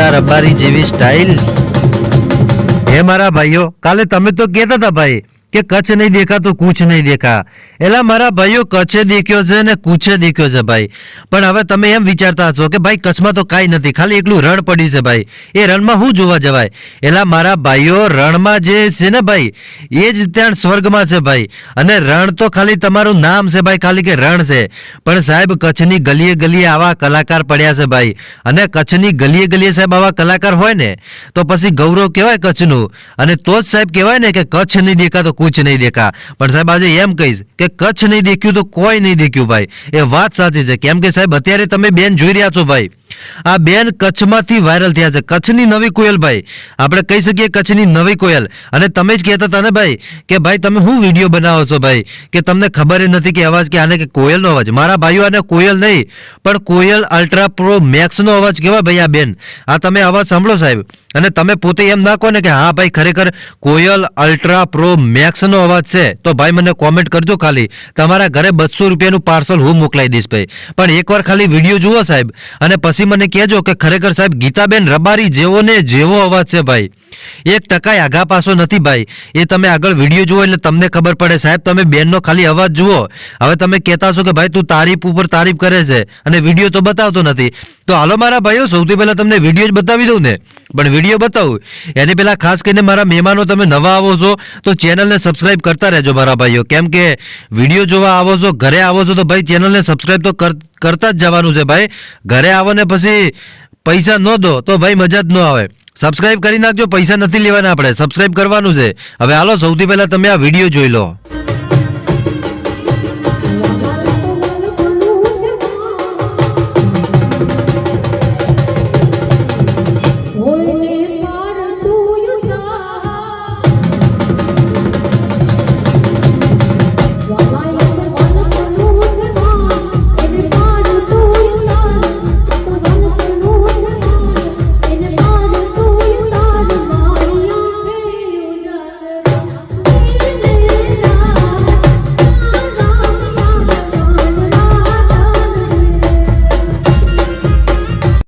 મોટા રબારી જેવી સ્ટાઇલ। હે મારા ભાઈઓ, કાલે તમે તો કહેતા હતા ભાઈ કે કચ્છ નહીં દેખા તો કુછ નહીં દેખા। એલા મારા ભાઈઓ, કચ્છે દેખ્યો છે ને કુછે દેખ્યો છે ભાઈ, પણ હવે તમે એમ વિચારતા હશો કે ભાઈ કચ્છમાં તો કાંઈ નથી, ખાલી એકલું રણ પડ્યું છે ભાઈ, એ રણમાં શું જોવા જવાય? એલા મારા ભાઈઓ, રણમાં જે છે ને ભાઈ એ જ ત્યાં સ્વર્ગમાં છે ભાઈ। અને રણ તો ખાલી તમારું નામ છે ભાઈ, ખાલી કે રણ છે, પણ સાહેબ કચ્છની ગલીએ ગલીએ આવા કલાકાર પડ્યા છે ભાઈ। અને કચ્છની ગલીએ ગલીએ સાહેબ આવા કલાકાર હોય ને તો પછી ગૌરવ કહેવાય કચ્છનું, અને તો જ સાહેબ કહેવાય ને કે કચ્છ નહીં દેખા તો કુછ નહીં દેખા। પણ સાહેબ આજે એમ કહીશ કે કચ્છ નહીં દેખ્યું તો કોઈ નહીં દેખ્યું ભાઈ, એ વાત સાચી છે। કેમ કે સાહેબ અત્યારે તમે બેન જોઈ રહ્યા છો ભાઈ, આ બેન કચ્છમાંથી વાયરલ થયા છે, કચ્છની નવી કોયલ ભાઈ, આપણે કહી શકીએ કચ્છની નવી કોયલ। અને તમે જ કહેતા હતા ને ભાઈ કે ભાઈ તમે શું વિડીયો બનાવો છો ભાઈ, કે તમને ખબર નથી કે અવાજ કે આને કે કોયલનો અવાજ। મારા ભાઈઓ, આને કોયલ નહીં પણ કોયલ અલ્ટ્રા પ્રો મેક્સનો અવાજ કહેવાય ભાઈ આ બેન। આ તમે અવાજ સાંભળો સાહેબ, અને તમે પોતે એમ ના કહો ને કે હા ભાઈ ખરેખર કોયલ અલ્ટ્રા પ્રો મેક્સનો અવાજ છે, તો ભાઈ મને કોમેન્ટ કરજો, ખાલી તમારા ઘરે 200 રૂપિયાનું પાર્સલ હું મોકલાઈ દઈશ ભાઈ। પણ એકવાર ખાલી વિડીયો જુઓ સાહેબ, અને પછી મને કહેજો કે ખરેખર સાહેબ ગીતાબેન રબારી જેવો ને જેવો અવાજ છે ભાઈ, 1% આગા પાછો નથી ભાઈ। એ તમે આગળ વિડીયો જુઓ એટલે તમને ખબર પડે સાહેબ, તમે બેનનો ખાલી અવાજ જુઓ। હવે તમે કહેતા છો કે ભાઈ તું તારીફ ઉપર તારીફ કરે છે અને વિડીયો તો બતાવતો નથી, તો હાલો મારા ભાઈઓ સૌથી પહેલા તમને વિડીયો જ બતાવી દઉં ને, પણ વિડીયો બતાવું એની પહેલા ખાસ કરીને મારા મહેમાનો તમે નવા આવો છો તો ચેનલને સબસ્ક્રાઇબ કરતા રહેજો મારા ભાઈઓ, કેમ કે વિડીયો જોવા આવો છો, ઘરે આવો છો તો ભાઈ ચેનલને સબસ્ક્રાઇબ તો કરતા જ જવાનું છે ભાઈ। ઘરે આવો ને પછી પૈસા ન દો તો ભાઈ મજા જ ન આવે। સબસ્ક્રાઇબ કરી નાખજો, પૈસા નથી લેવાના, આપણે સબસ્ક્રાઇબ કરવાનું છે। હવે હાલો સૌથી પહેલા તમે આ વિડીયો જોઈ લો।